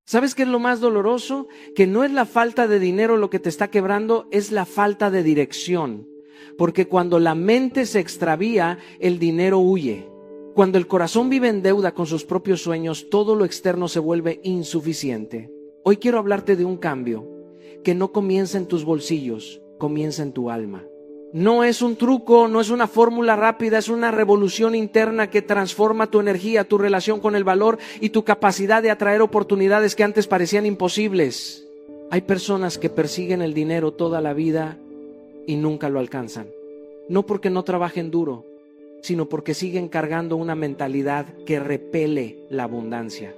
¿Sabes qué es lo más doloroso? Que no es la falta de dinero lo que te está quebrando, es la falta de dirección. Porque cuando la mente se extravía, el dinero huye. Cuando el corazón vive en deuda con sus propios sueños, todo lo externo se vuelve insuficiente. Hoy quiero hablarte de un cambio que no comienza en tus bolsillos, comienza en tu alma. No es un truco, no es una fórmula rápida, es una revolución interna que transforma tu energía, tu relación con el valor y tu capacidad de atraer oportunidades que antes parecían imposibles. Hay personas que persiguen el dinero toda la vida y nunca lo alcanzan. No porque no trabajen duro, sino porque siguen cargando una mentalidad que repele la abundancia.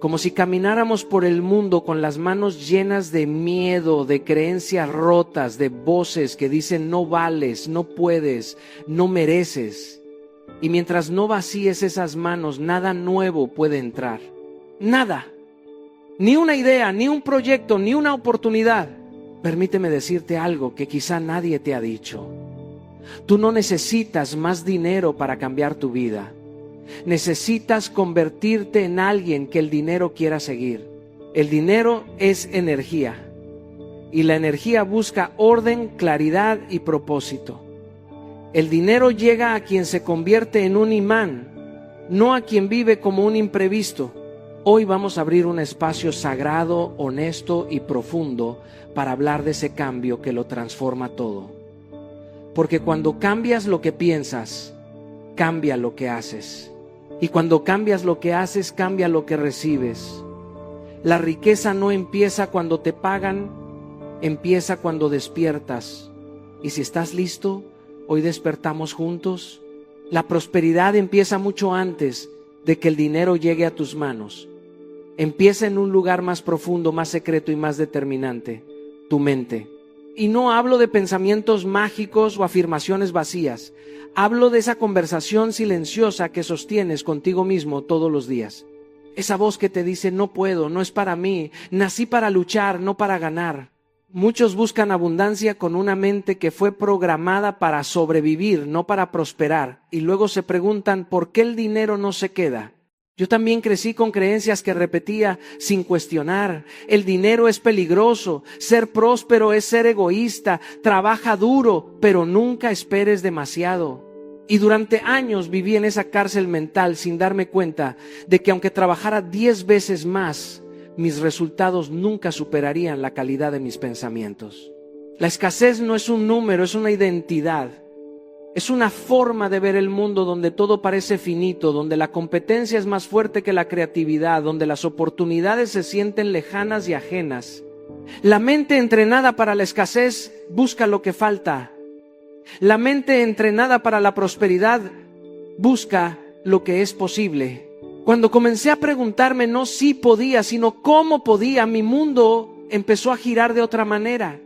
Como si camináramos por el mundo con las manos llenas de miedo, de creencias rotas, de voces que dicen no vales, no puedes, no mereces. Y mientras no vacíes esas manos, nada nuevo puede entrar. Nada. Ni una idea, ni un proyecto, ni una oportunidad. Permíteme decirte algo que quizá nadie te ha dicho. Tú no necesitas más dinero para cambiar tu vida. Necesitas convertirte en alguien que el dinero quiera seguir. El dinero es energía y la energía busca orden, claridad y propósito. El dinero llega a quien se convierte en un imán, no a quien vive como un imprevisto. Hoy vamos a abrir un espacio sagrado, honesto y profundo para hablar de ese cambio que lo transforma todo. Porque cuando cambias lo que piensas, cambia lo que haces. Y cuando cambias lo que haces, cambia lo que recibes. La riqueza no empieza cuando te pagan, empieza cuando despiertas. Y si estás listo, hoy despertamos juntos. La prosperidad empieza mucho antes de que el dinero llegue a tus manos. Empieza en un lugar más profundo, más secreto y más determinante, tu mente. Y no hablo de pensamientos mágicos o afirmaciones vacías. Hablo de esa conversación silenciosa que sostienes contigo mismo todos los días. Esa voz que te dice no puedo, no es para mí, nací para luchar, no para ganar. Muchos buscan abundancia con una mente que fue programada para sobrevivir, no para prosperar. Y luego se preguntan ¿por qué el dinero no se queda? Yo también crecí con creencias que repetía sin cuestionar. El dinero es peligroso, ser próspero es ser egoísta, trabaja duro, pero nunca esperes demasiado. Y durante años viví en esa cárcel mental sin darme cuenta de que aunque trabajara 10 veces más, mis resultados nunca superarían la calidad de mis pensamientos. La escasez no es un número, es una identidad. Es una forma de ver el mundo donde todo parece finito, donde la competencia es más fuerte que la creatividad, donde las oportunidades se sienten lejanas y ajenas. La mente entrenada para la escasez busca lo que falta. La mente entrenada para la prosperidad busca lo que es posible. Cuando comencé a preguntarme no si podía, sino cómo podía, mi mundo empezó a girar de otra manera.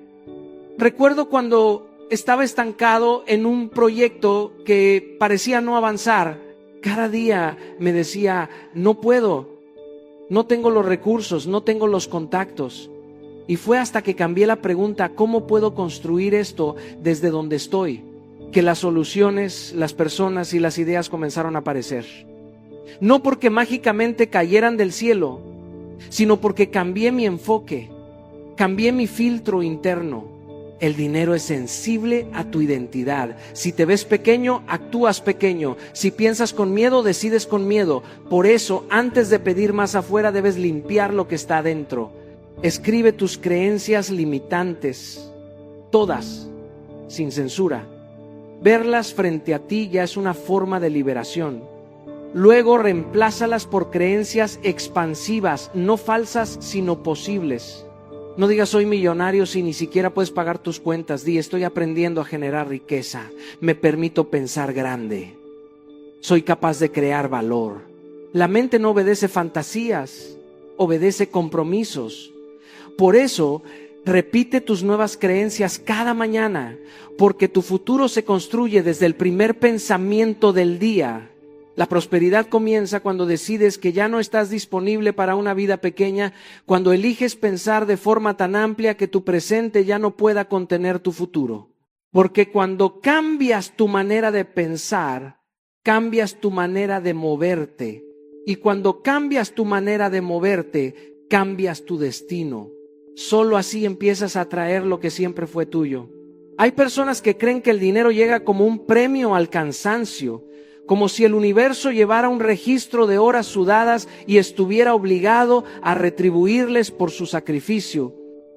Recuerdo cuando estaba estancado en un proyecto que parecía no avanzar. Cada día me decía, no puedo, no tengo los recursos, no tengo los contactos. Y fue hasta que cambié la pregunta, ¿cómo puedo construir esto desde donde estoy? Que las soluciones, las personas y las ideas comenzaron a aparecer. No porque mágicamente cayeran del cielo, sino porque cambié mi enfoque, cambié mi filtro interno. El dinero es sensible a tu identidad. Si te ves pequeño, actúas pequeño. Si piensas con miedo, decides con miedo. Por eso, antes de pedir más afuera, debes limpiar lo que está adentro. Escribe tus creencias limitantes, todas, sin censura. Verlas frente a ti ya es una forma de liberación. Luego reemplázalas por creencias expansivas, no falsas, sino posibles. No digas soy millonario si ni siquiera puedes pagar tus cuentas. Di estoy aprendiendo a generar riqueza. Me permito pensar grande. Soy capaz de crear valor. La mente no obedece fantasías, obedece compromisos. Por eso, repite tus nuevas creencias cada mañana, porque tu futuro se construye desde el primer pensamiento del día. La prosperidad comienza cuando decides que ya no estás disponible para una vida pequeña, cuando eliges pensar de forma tan amplia que tu presente ya no pueda contener tu futuro. Porque cuando cambias tu manera de pensar, cambias tu manera de moverte. Y cuando cambias tu manera de moverte, cambias tu destino. Solo así empiezas a atraer lo que siempre fue tuyo. Hay personas que creen que el dinero llega como un premio al cansancio, como si el universo llevara un registro de horas sudadas y estuviera obligado a retribuirles por su sacrificio.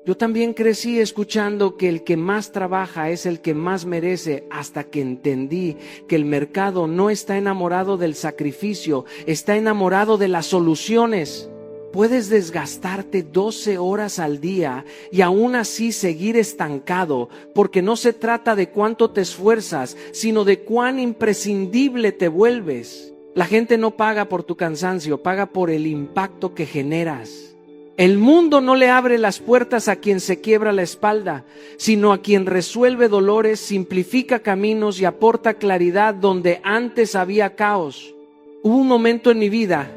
Yo también crecí escuchando que el que más trabaja es el que más merece, hasta que entendí que el mercado no está enamorado del sacrificio, está enamorado de las soluciones. Puedes desgastarte 12 horas al día y aún así seguir estancado, porque no se trata de cuánto te esfuerzas, sino de cuán imprescindible te vuelves. La gente no paga por tu cansancio, paga por el impacto que generas. El mundo no le abre las puertas a quien se quiebra la espalda, sino a quien resuelve dolores, simplifica caminos y aporta claridad donde antes había caos. Hubo un momento en mi vida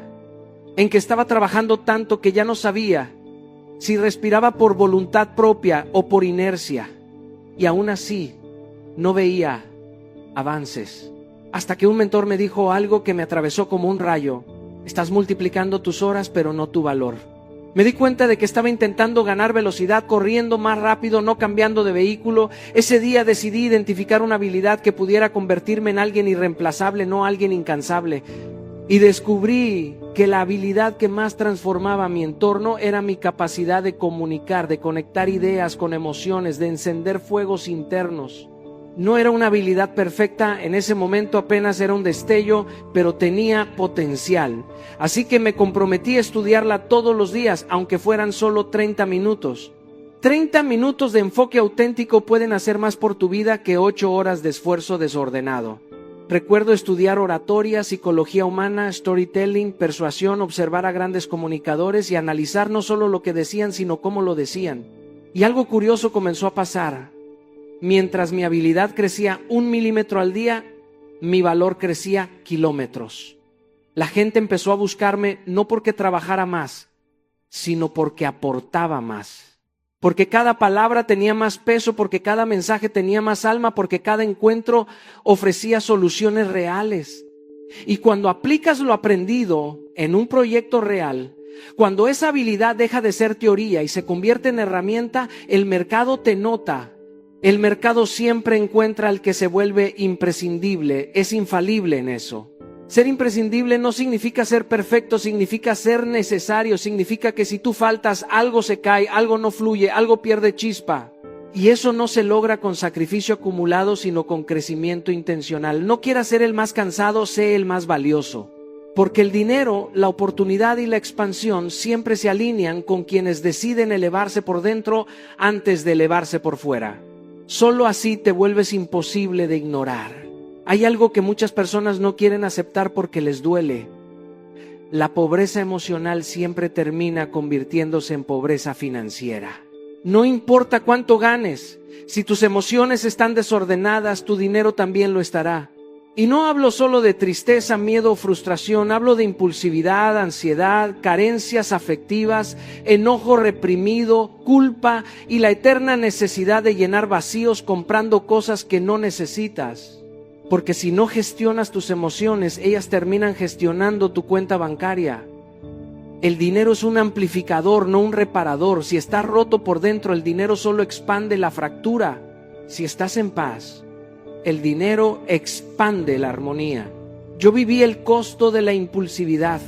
en que estaba trabajando tanto que ya no sabía si respiraba por voluntad propia o por inercia, y aún así no veía avances. Hasta que un mentor me dijo algo que me atravesó como un rayo: estás multiplicando tus horas pero no tu valor. Me di cuenta de que estaba intentando ganar velocidad, corriendo más rápido, no cambiando de vehículo. Ese día decidí identificar una habilidad que pudiera convertirme en alguien irreemplazable, no alguien incansable. Y descubrí que la habilidad que más transformaba mi entorno era mi capacidad de comunicar, de conectar ideas con emociones, de encender fuegos internos. No era una habilidad perfecta, en ese momento apenas era un destello, pero tenía potencial. Así que me comprometí a estudiarla todos los días, aunque fueran solo 30 minutos. 30 minutos de enfoque auténtico pueden hacer más por tu vida que 8 horas de esfuerzo desordenado. Recuerdo estudiar oratoria, psicología humana, storytelling, persuasión, observar a grandes comunicadores y analizar no solo lo que decían, sino cómo lo decían. Y algo curioso comenzó a pasar. Mientras mi habilidad crecía 1 milímetro al día, mi valor crecía kilómetros. La gente empezó a buscarme no porque trabajara más, sino porque aportaba más. Porque cada palabra tenía más peso, porque cada mensaje tenía más alma, porque cada encuentro ofrecía soluciones reales. Y cuando aplicas lo aprendido en un proyecto real, cuando esa habilidad deja de ser teoría y se convierte en herramienta, el mercado te nota. El mercado siempre encuentra al que se vuelve imprescindible, es infalible en eso. Ser imprescindible no significa ser perfecto, significa ser necesario, significa que si tú faltas, algo se cae, algo no fluye, algo pierde chispa. Y eso no se logra con sacrificio acumulado, sino con crecimiento intencional. No quieras ser el más cansado, sé el más valioso. Porque el dinero, la oportunidad y la expansión siempre se alinean con quienes deciden elevarse por dentro antes de elevarse por fuera. Solo así te vuelves imposible de ignorar. Hay algo que muchas personas no quieren aceptar porque les duele. La pobreza emocional siempre termina convirtiéndose en pobreza financiera. No importa cuánto ganes, si tus emociones están desordenadas, tu dinero también lo estará. Y no hablo solo de tristeza, miedo o frustración, hablo de impulsividad, ansiedad, carencias afectivas, enojo reprimido, culpa y la eterna necesidad de llenar vacíos comprando cosas que no necesitas. Porque si no gestionas tus emociones, ellas terminan gestionando tu cuenta bancaria. El dinero es un amplificador, no un reparador. Si estás roto por dentro, el dinero solo expande la fractura. Si estás en paz, el dinero expande la armonía. Yo viví el costo de la impulsividad.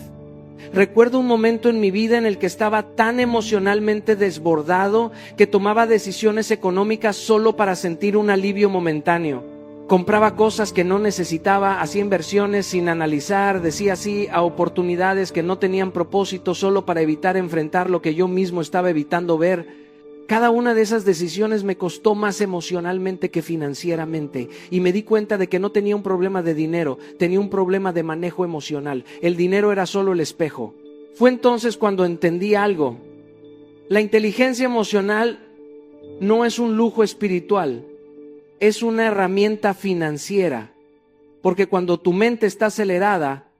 Recuerdo un momento en mi vida en el que estaba tan emocionalmente desbordado que tomaba decisiones económicas solo para sentir un alivio momentáneo. Compraba cosas que no necesitaba, hacía inversiones sin analizar, decía sí a oportunidades que no tenían propósito solo para evitar enfrentar lo que yo mismo estaba evitando ver. Cada una de esas decisiones me costó más emocionalmente que financieramente y me di cuenta de que no tenía un problema de dinero, tenía un problema de manejo emocional. El dinero era solo el espejo. Fue entonces cuando entendí algo. La inteligencia emocional no es un lujo espiritual, es una herramienta financiera, porque cuando tu mente está acelerada,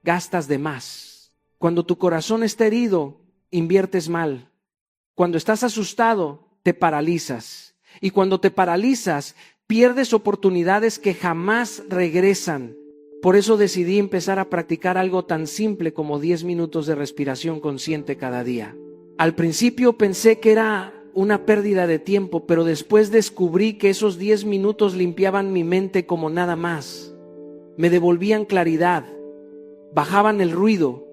gastas de más. Cuando tu corazón está herido, inviertes mal. Cuando estás asustado, te paralizas. Y cuando te paralizas, pierdes oportunidades que jamás regresan. Por eso decidí empezar a practicar algo tan simple como 10 minutos de respiración consciente cada día. Al principio pensé que era una pérdida de tiempo, pero después descubrí que esos 10 minutos limpiaban mi mente como nada más. Me devolvían claridad, bajaban el ruido,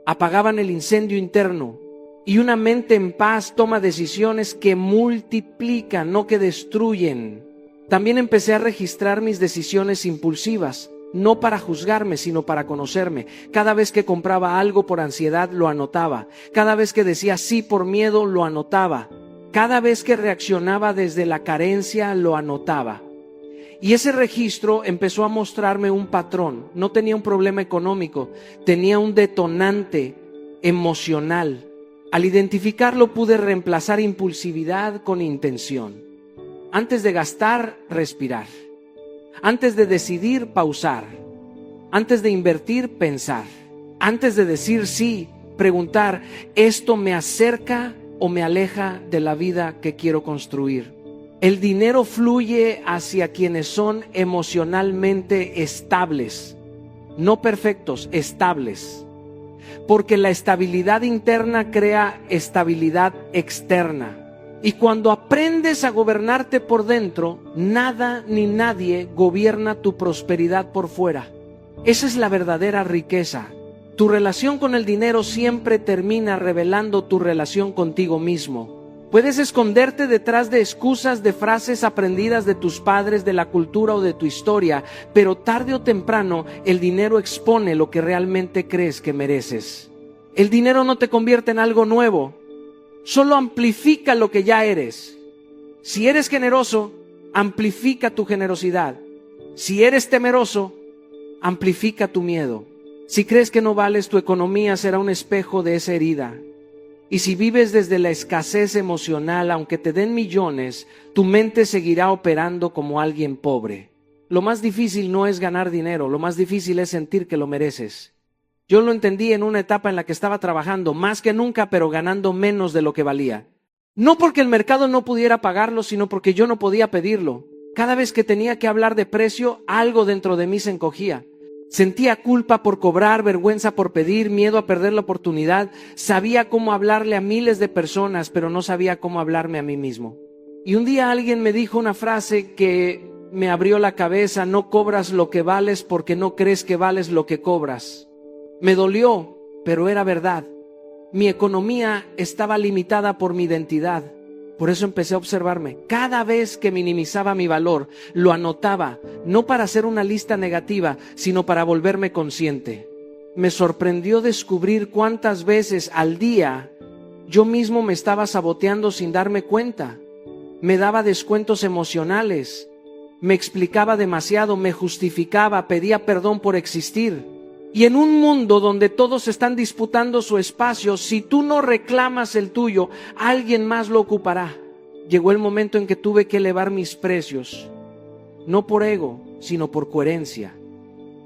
apagaban el incendio interno, y una mente en paz toma decisiones que multiplican, no que destruyen. También empecé a registrar mis decisiones impulsivas, no para juzgarme, sino para conocerme. Cada vez que compraba algo por ansiedad, lo anotaba. Cada vez que decía sí por miedo, lo anotaba. Cada vez que reaccionaba desde la carencia, lo anotaba. Y ese registro empezó a mostrarme un patrón. No tenía un problema económico, tenía un detonante emocional. Al identificarlo pude reemplazar impulsividad con intención. Antes de gastar, respirar. Antes de decidir, pausar. Antes de invertir, pensar. Antes de decir sí, preguntar, ¿esto me acerca o me aleja de la vida que quiero construir? El dinero fluye hacia quienes son emocionalmente estables, no perfectos, estables. Porque la estabilidad interna crea estabilidad externa. Y cuando aprendes a gobernarte por dentro, nada ni nadie gobierna tu prosperidad por fuera. Esa es la verdadera riqueza. Tu relación con el dinero siempre termina revelando tu relación contigo mismo. Puedes esconderte detrás de excusas, de frases aprendidas de tus padres, de la cultura o de tu historia, pero tarde o temprano el dinero expone lo que realmente crees que mereces. El dinero no te convierte en algo nuevo, solo amplifica lo que ya eres. Si eres generoso, amplifica tu generosidad. Si eres temeroso, amplifica tu miedo. Si crees que no vales, tu economía será un espejo de esa herida. Y si vives desde la escasez emocional, aunque te den millones, tu mente seguirá operando como alguien pobre. Lo más difícil no es ganar dinero, lo más difícil es sentir que lo mereces. Yo lo entendí en una etapa en la que estaba trabajando más que nunca, pero ganando menos de lo que valía. No porque el mercado no pudiera pagarlo, sino porque yo no podía pedirlo. Cada vez que tenía que hablar de precio, algo dentro de mí se encogía. Sentía culpa por cobrar, vergüenza por pedir, miedo a perder la oportunidad. Sabía cómo hablarle a miles de personas, pero no sabía cómo hablarme a mí mismo. Y un día alguien me dijo una frase que me abrió la cabeza: no cobras lo que vales porque no crees que vales lo que cobras. Me dolió, pero era verdad. Mi economía estaba limitada por mi identidad. Por eso empecé a observarme. Cada vez que minimizaba mi valor, lo anotaba, no para hacer una lista negativa, sino para volverme consciente. Me sorprendió descubrir cuántas veces al día yo mismo me estaba saboteando sin darme cuenta. Me daba descuentos emocionales, me explicaba demasiado, me justificaba, pedía perdón por existir. Y en un mundo donde todos están disputando su espacio, si tú no reclamas el tuyo, alguien más lo ocupará. Llegó el momento en que tuve que elevar mis precios, no por ego, sino por coherencia.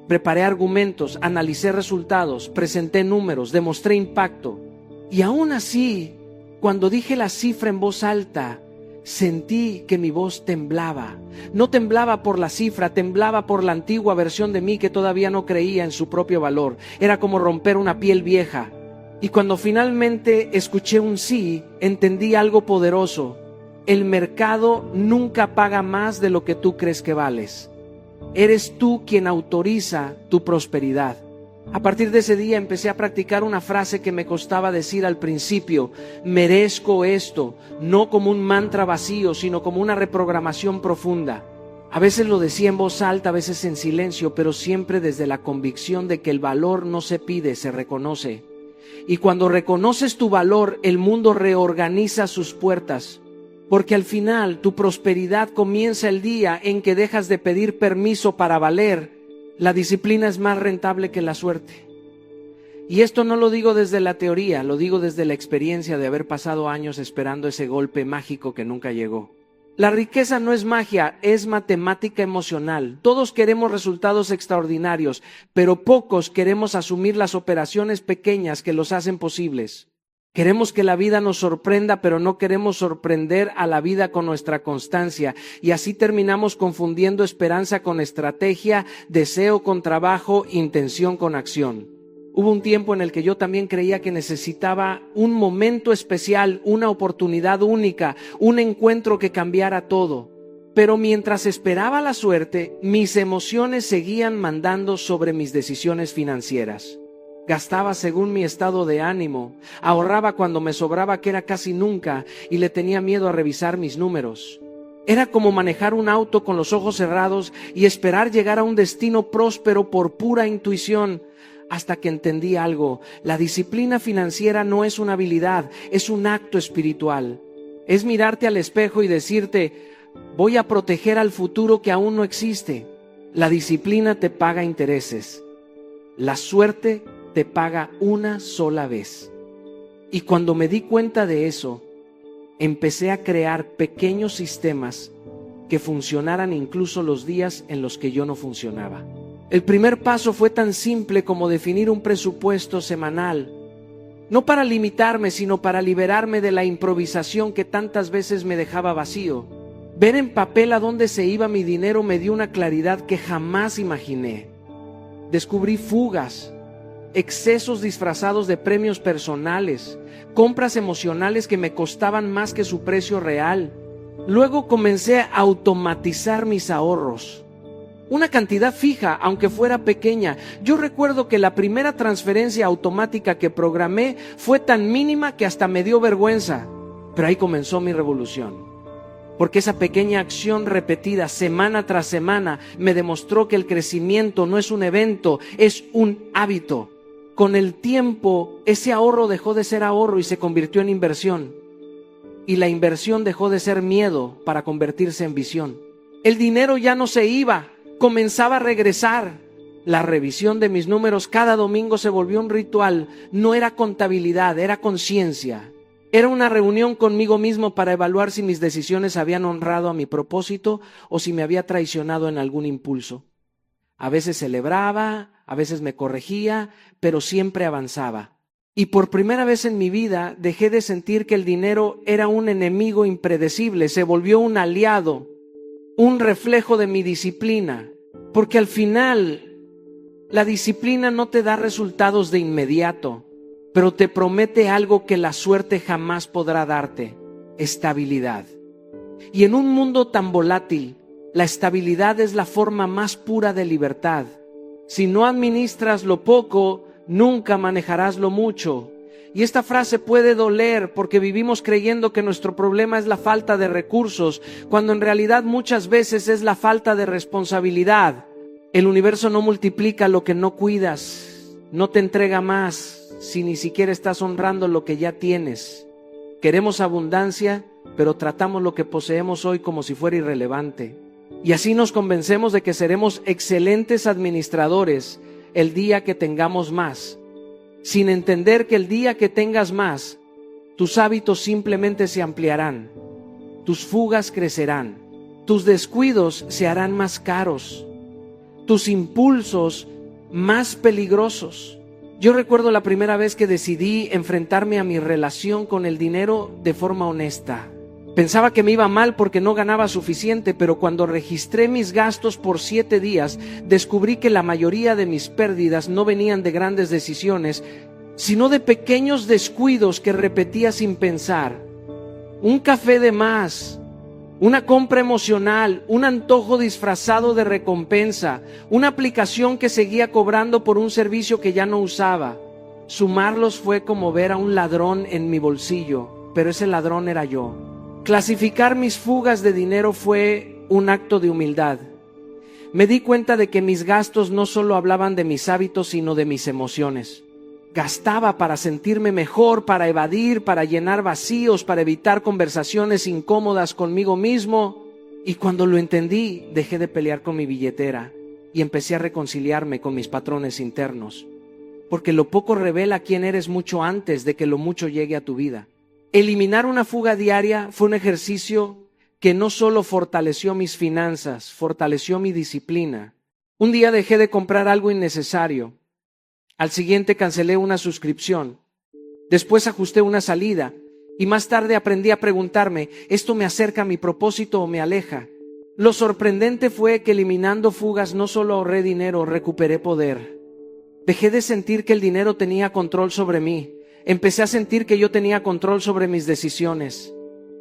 Preparé argumentos, analicé resultados, presenté números, demostré impacto. Y aún así, cuando dije la cifra en voz alta, sentí que mi voz temblaba. No temblaba por la cifra, temblaba por la antigua versión de mí que todavía no creía en su propio valor. Era como romper una piel vieja. Y cuando finalmente escuché un sí, entendí algo poderoso. El mercado nunca paga más de lo que tú crees que vales. Eres tú quien autoriza tu prosperidad. A partir de ese día empecé a practicar una frase que me costaba decir al principio: merezco esto, no como un mantra vacío, sino como una reprogramación profunda. A veces lo decía en voz alta, a veces en silencio, pero siempre desde la convicción de que el valor no se pide, se reconoce. Y cuando reconoces tu valor, el mundo reorganiza sus puertas. Porque al final tu prosperidad comienza el día en que dejas de pedir permiso para valer. La disciplina es más rentable que la suerte. Y esto no lo digo desde la teoría, lo digo desde la experiencia de haber pasado años esperando ese golpe mágico que nunca llegó. La riqueza no es magia, es matemática emocional. Todos queremos resultados extraordinarios, pero pocos queremos asumir las operaciones pequeñas que los hacen posibles. Queremos que la vida nos sorprenda, pero no queremos sorprender a la vida con nuestra constancia. Y así terminamos confundiendo esperanza con estrategia, deseo con trabajo, intención con acción. Hubo un tiempo en el que yo también creía que necesitaba un momento especial, una oportunidad única, un encuentro que cambiara todo. Pero mientras esperaba la suerte, mis emociones seguían mandando sobre mis decisiones financieras. Gastaba según mi estado de ánimo, ahorraba cuando me sobraba, que era casi nunca, y le tenía miedo a revisar mis números. Era como manejar un auto con los ojos cerrados y esperar llegar a un destino próspero por pura intuición, hasta que entendí algo. La disciplina financiera no es una habilidad, es un acto espiritual. Es mirarte al espejo y decirte: voy a proteger al futuro que aún no existe. La disciplina te paga intereses. La suerte te paga una sola vez. Y cuando me di cuenta de eso, empecé a crear pequeños sistemas que funcionaran incluso los días en los que yo no funcionaba. El primer paso fue tan simple como definir un presupuesto semanal, no para limitarme, sino para liberarme de la improvisación que tantas veces me dejaba vacío. Ver en papel a dónde se iba mi dinero me dio una claridad que jamás imaginé. Descubrí fugas, excesos disfrazados de premios personales, compras emocionales que me costaban más que su precio real. Luego comencé a automatizar mis ahorros. Una cantidad fija, aunque fuera pequeña. Yo recuerdo que la primera transferencia automática que programé fue tan mínima que hasta me dio vergüenza. Pero ahí comenzó mi revolución. Porque esa pequeña acción repetida semana tras semana me demostró que el crecimiento no es un evento, es un hábito. Con el tiempo, ese ahorro dejó de ser ahorro y se convirtió en inversión. Y la inversión dejó de ser miedo para convertirse en visión. El dinero ya no se iba, comenzaba a regresar. La revisión de mis números cada domingo se volvió un ritual. No era contabilidad, era conciencia. Era una reunión conmigo mismo para evaluar si mis decisiones habían honrado a mi propósito o si me había traicionado en algún impulso. A veces celebraba, a veces me corregía, pero siempre avanzaba. Y por primera vez en mi vida dejé de sentir que el dinero era un enemigo impredecible, se volvió un aliado, un reflejo de mi disciplina. Porque al final, la disciplina no te da resultados de inmediato, pero te promete algo que la suerte jamás podrá darte: estabilidad. Y en un mundo tan volátil, la estabilidad es la forma más pura de libertad. Si no administras lo poco, nunca manejarás lo mucho. Y esta frase puede doler porque vivimos creyendo que nuestro problema es la falta de recursos, cuando en realidad muchas veces es la falta de responsabilidad. El universo no multiplica lo que no cuidas, no te entrega más si ni siquiera estás honrando lo que ya tienes. Queremos abundancia, pero tratamos lo que poseemos hoy como si fuera irrelevante. Y así nos convencemos de que seremos excelentes administradores el día que tengamos más, sin entender que el día que tengas más, tus hábitos simplemente se ampliarán, tus fugas crecerán, tus descuidos se harán más caros, tus impulsos más peligrosos. Yo recuerdo la primera vez que decidí enfrentarme a mi relación con el dinero de forma honesta. Pensaba que me iba mal porque no ganaba suficiente, pero cuando registré mis gastos por 7 días, descubrí que la mayoría de mis pérdidas no venían de grandes decisiones, sino de pequeños descuidos que repetía sin pensar. Un café de más, una compra emocional, un antojo disfrazado de recompensa, una aplicación que seguía cobrando por un servicio que ya no usaba. Sumarlos fue como ver a un ladrón en mi bolsillo, pero ese ladrón era yo. Clasificar mis fugas de dinero fue un acto de humildad. Me di cuenta de que mis gastos no solo hablaban de mis hábitos, sino de mis emociones. Gastaba para sentirme mejor, para evadir, para llenar vacíos, para evitar conversaciones incómodas conmigo mismo. Y cuando lo entendí, dejé de pelear con mi billetera y empecé a reconciliarme con mis patrones internos. Porque lo poco revela quién eres mucho antes de que lo mucho llegue a tu vida. Eliminar una fuga diaria fue un ejercicio que no solo fortaleció mis finanzas, fortaleció mi disciplina. Un día dejé de comprar algo innecesario. Al siguiente cancelé una suscripción. Después ajusté una salida y más tarde aprendí a preguntarme, ¿esto me acerca a mi propósito o me aleja? Lo sorprendente fue que eliminando fugas no solo ahorré dinero, recuperé poder. Dejé de sentir que el dinero tenía control sobre mí. Empecé a sentir que yo tenía control sobre mis decisiones.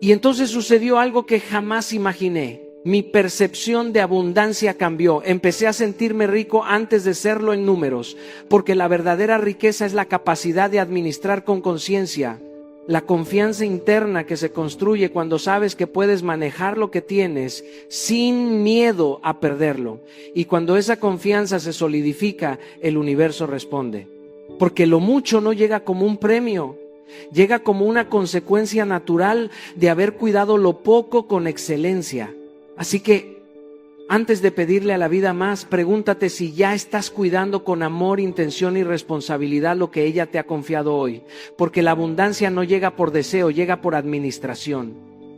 Y entonces sucedió algo que jamás imaginé. Mi percepción de abundancia cambió. Empecé a sentirme rico antes de serlo en números, porque la verdadera riqueza es la capacidad de administrar con conciencia, la confianza interna que se construye cuando sabes que puedes manejar lo que tienes sin miedo a perderlo. Y cuando esa confianza se solidifica, el universo responde. Porque lo mucho no llega como un premio, llega como una consecuencia natural de haber cuidado lo poco con excelencia. Así que, antes de pedirle a la vida más, pregúntate si ya estás cuidando con amor, intención y responsabilidad lo que ella te ha confiado hoy. Porque la abundancia no llega por deseo, llega por administración.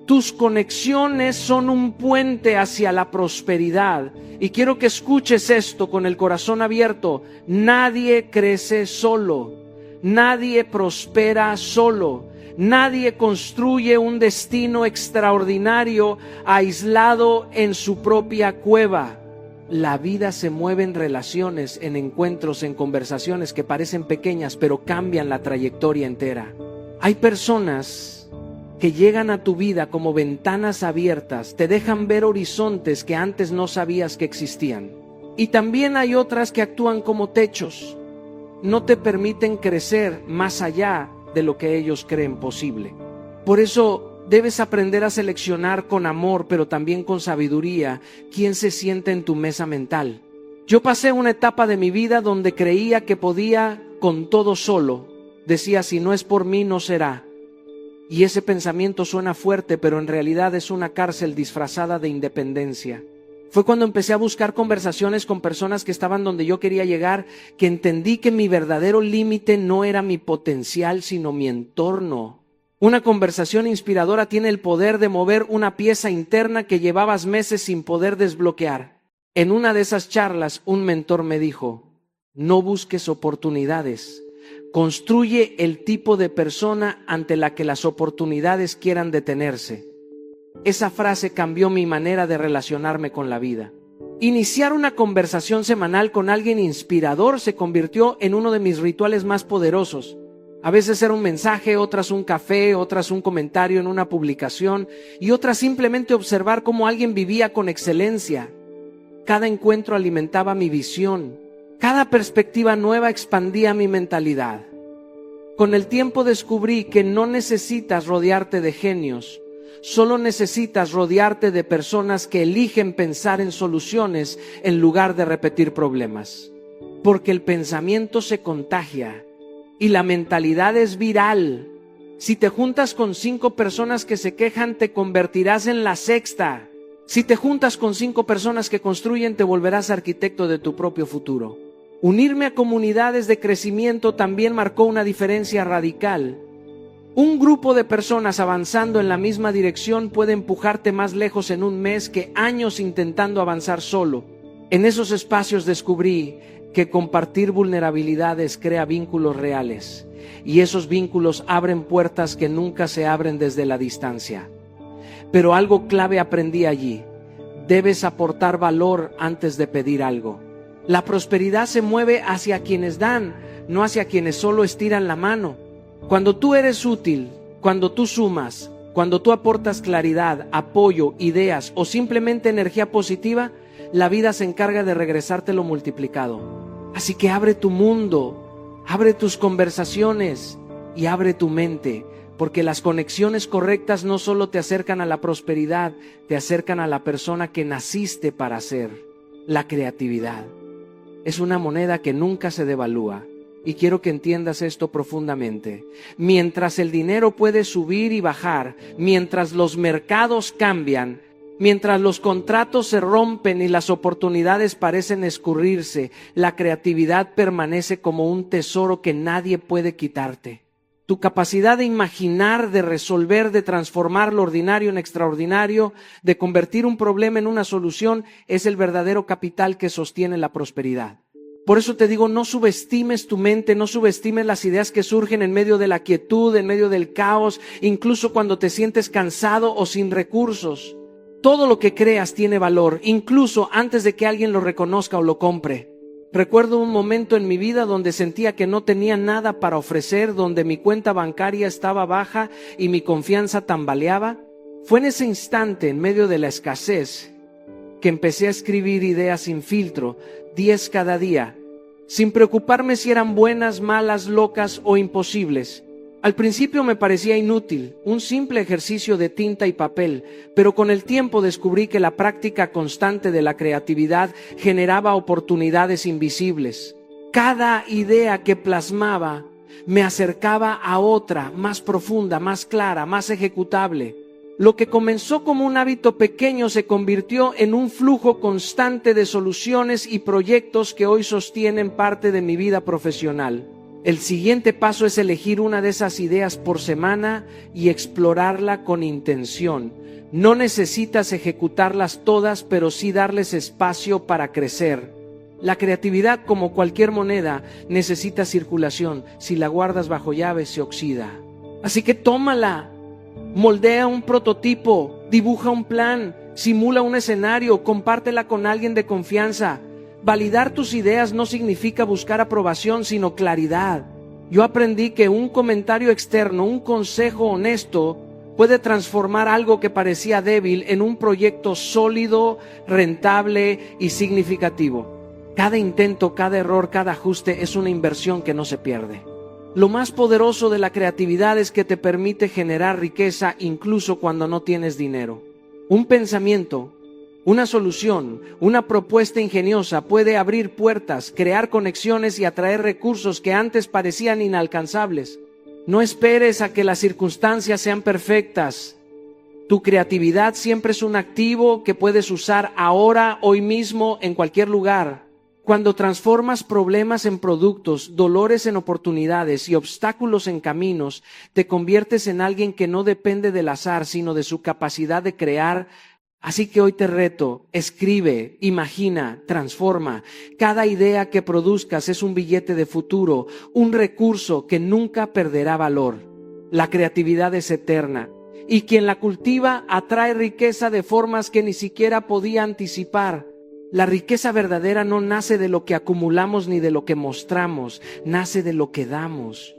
Tus conexiones son un puente hacia la prosperidad. Y quiero que escuches esto con el corazón abierto. Nadie crece solo. Nadie prospera solo. Nadie construye un destino extraordinario aislado en su propia cueva. La vida se mueve en relaciones, en encuentros, en conversaciones que parecen pequeñas, pero cambian la trayectoria entera. Hay personas que llegan a tu vida como ventanas abiertas, te dejan ver horizontes que antes no sabías que existían. Y también hay otras que actúan como techos. No te permiten crecer más allá de lo que ellos creen posible. Por eso debes aprender a seleccionar con amor, pero también con sabiduría, quién se siente en tu mesa mental. Yo pasé una etapa de mi vida donde creía que podía con todo solo. Decía, si no es por mí, no será. Y ese pensamiento suena fuerte, pero en realidad es una cárcel disfrazada de independencia. Fue cuando empecé a buscar conversaciones con personas que estaban donde yo quería llegar, que entendí que mi verdadero límite no era mi potencial, sino mi entorno. Una conversación inspiradora tiene el poder de mover una pieza interna que llevabas meses sin poder desbloquear. En una de esas charlas, un mentor me dijo, no busques oportunidades, construye el tipo de persona ante la que las oportunidades quieran detenerse. Esa frase cambió mi manera de relacionarme con la vida. Iniciar una conversación semanal con alguien inspirador se convirtió en uno de mis rituales más poderosos. A veces era un mensaje, otras un café, otras un comentario en una publicación y otras simplemente observar cómo alguien vivía con excelencia. Cada encuentro alimentaba mi visión. Cada perspectiva nueva expandía mi mentalidad. Con el tiempo descubrí que no necesitas rodearte de genios. Solo necesitas rodearte de personas que eligen pensar en soluciones en lugar de repetir problemas. Porque el pensamiento se contagia y la mentalidad es viral. Si te juntas con 5 personas que se quejan, te convertirás en la sexta. Si te juntas con 5 personas que construyen, te volverás arquitecto de tu propio futuro. Unirme a comunidades de crecimiento también marcó una diferencia radical. Un grupo de personas avanzando en la misma dirección puede empujarte más lejos en un mes que años intentando avanzar solo. En esos espacios descubrí que compartir vulnerabilidades crea vínculos reales, y esos vínculos abren puertas que nunca se abren desde la distancia. Pero algo clave aprendí allí: debes aportar valor antes de pedir algo. La prosperidad se mueve hacia quienes dan, no hacia quienes solo estiran la mano. Cuando tú eres útil, cuando tú sumas, cuando tú aportas claridad, apoyo, ideas o simplemente energía positiva, la vida se encarga de regresártelo multiplicado. Así que abre tu mundo, abre tus conversaciones y abre tu mente, porque las conexiones correctas no solo te acercan a la prosperidad, te acercan a la persona que naciste para ser, la creatividad. Es una moneda que nunca se devalúa. Y quiero que entiendas esto profundamente. Mientras el dinero puede subir y bajar, mientras los mercados cambian, mientras los contratos se rompen y las oportunidades parecen escurrirse, la creatividad permanece como un tesoro que nadie puede quitarte. Tu capacidad de imaginar, de resolver, de transformar lo ordinario en extraordinario, de convertir un problema en una solución, es el verdadero capital que sostiene la prosperidad. Por eso te digo, no subestimes tu mente, no subestimes las ideas que surgen en medio de la quietud, en medio del caos, incluso cuando te sientes cansado o sin recursos. Todo lo que creas tiene valor, incluso antes de que alguien lo reconozca o lo compre. Recuerdo un momento en mi vida donde sentía que no tenía nada para ofrecer, donde mi cuenta bancaria estaba baja y mi confianza tambaleaba. Fue en ese instante, en medio de la escasez, que empecé a escribir ideas sin filtro, 10 cada día, sin preocuparme si eran buenas, malas, locas o imposibles. Al principio me parecía inútil, un simple ejercicio de tinta y papel, pero con el tiempo descubrí que la práctica constante de la creatividad generaba oportunidades invisibles. Cada idea que plasmaba me acercaba a otra, más profunda, más clara, más ejecutable. Lo que comenzó como un hábito pequeño se convirtió en un flujo constante de soluciones y proyectos que hoy sostienen parte de mi vida profesional. El siguiente paso es elegir una de esas ideas por semana y explorarla con intención. No necesitas ejecutarlas todas, pero sí darles espacio para crecer. La creatividad, como cualquier moneda, necesita circulación. Si la guardas bajo llave, se oxida. Así que tómala, moldea un prototipo, dibuja un plan, simula un escenario, compártela con alguien de confianza. Validar tus ideas no significa buscar aprobación, sino claridad. Yo aprendí que un comentario externo, un consejo honesto, puede transformar algo que parecía débil en un proyecto sólido, rentable y significativo. Cada intento, cada error, cada ajuste es una inversión que no se pierde. Lo más poderoso de la creatividad es que te permite generar riqueza incluso cuando no tienes dinero. Un pensamiento, una solución, una propuesta ingeniosa puede abrir puertas, crear conexiones y atraer recursos que antes parecían inalcanzables. No esperes a que las circunstancias sean perfectas. Tu creatividad siempre es un activo que puedes usar ahora, hoy mismo, en cualquier lugar. Cuando transformas problemas en productos, dolores en oportunidades y obstáculos en caminos, te conviertes en alguien que no depende del azar, sino de su capacidad de crear. Así que hoy te reto, escribe, imagina, transforma. Cada idea que produzcas es un billete de futuro, un recurso que nunca perderá valor. La creatividad es eterna y quien la cultiva atrae riqueza de formas que ni siquiera podía anticipar. La riqueza verdadera no nace de lo que acumulamos ni de lo que mostramos, nace de lo que damos.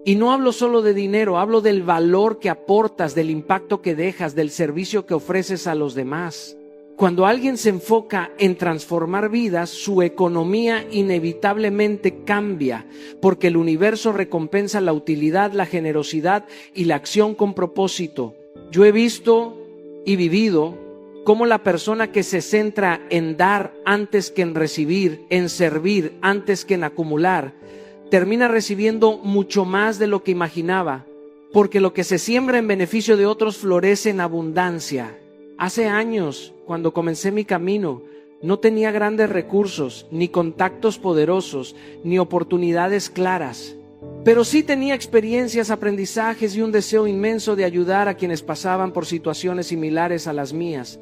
Y no hablo solo de dinero, hablo del valor que aportas, del impacto que dejas, del servicio que ofreces a los demás. Cuando alguien se enfoca en transformar vidas, su economía inevitablemente cambia, porque el universo recompensa la utilidad, la generosidad y la acción con propósito. Yo he visto y vivido cómo la persona que se centra en dar antes que en recibir, en servir antes que en acumular, termina recibiendo mucho más de lo que imaginaba, porque lo que se siembra en beneficio de otros florece en abundancia. Hace años, cuando comencé mi camino, no tenía grandes recursos, ni contactos poderosos, ni oportunidades claras, pero sí tenía experiencias, aprendizajes y un deseo inmenso de ayudar a quienes pasaban por situaciones similares a las mías.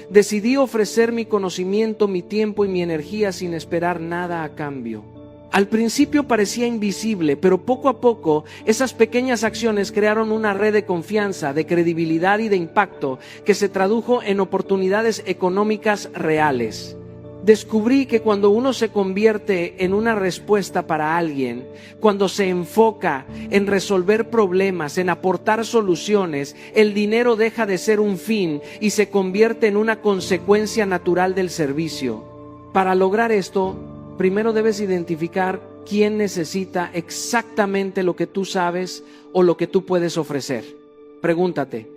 Decidí ofrecer mi conocimiento, mi tiempo y mi energía sin esperar nada a cambio. Al principio parecía invisible, pero poco a poco esas pequeñas acciones crearon una red de confianza, de credibilidad y de impacto que se tradujo en oportunidades económicas reales. Descubrí que cuando uno se convierte en una respuesta para alguien, cuando se enfoca en resolver problemas, en aportar soluciones, el dinero deja de ser un fin y se convierte en una consecuencia natural del servicio. Para lograr esto, primero debes identificar quién necesita exactamente lo que tú sabes o lo que tú puedes ofrecer. Pregúntate,